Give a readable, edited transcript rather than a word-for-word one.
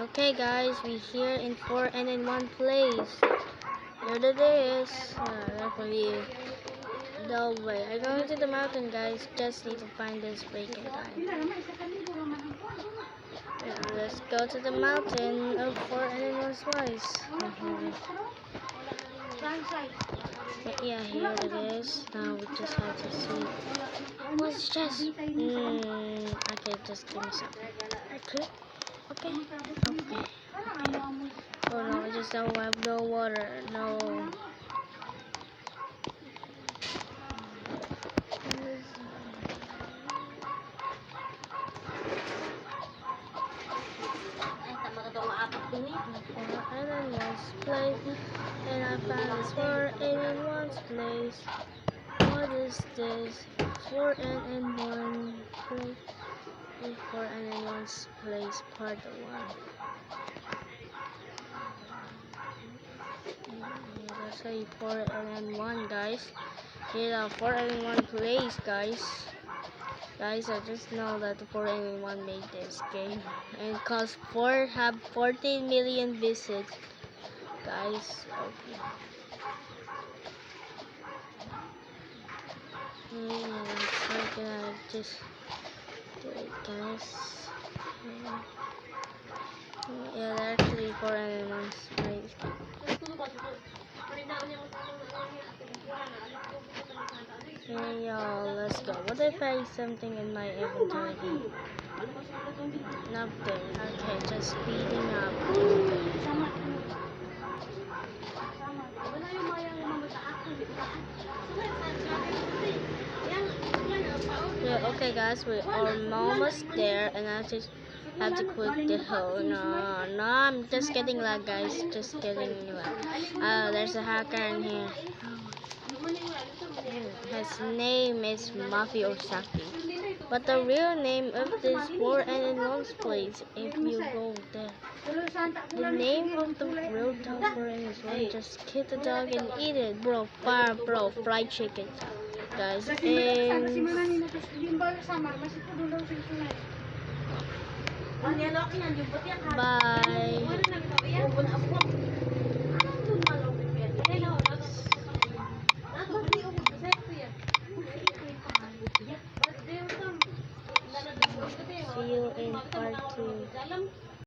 Okay guys, we here in 4 and in 1 place. Here it is. Definitely the way. I'm going to the mountain guys, just need to find this breaking time. Let's go to the mountain of 4 and in 1 place. Yeah, here it is. Now we just have to see. What's just? Okay, just give me something. Okay. Oh no, I just don't have no water. No. And then once place, and I found this 4 and in 1 place. What is this? 4 and in 1 place. 4 and in 1 place, part 1. Let's say 4 and in 1 guys. Here 4 and in 1 place guys. Guys, I just know that the 4 and in 1 made this game. And cause 4 have 14 million visits. Guys, okay. So I'm gonna just do it guys. Yeah, they're actually 4 and in 1 place. Hey y'all, let's go. What if I something in my inventory? Nothing. Okay, just speeding up. Yeah, okay guys, we are almost there and I just have to quit the hill. No, I'm just getting lag guys, just getting lag. There's a hacker in here. His name is Mafi Osaki. But the real name of this 4 and in 1 place, if you go there. The name of the real dog for it is one. Just kill the dog and eat it, bro. Fire, bro. Fried chicken, guys. And bye.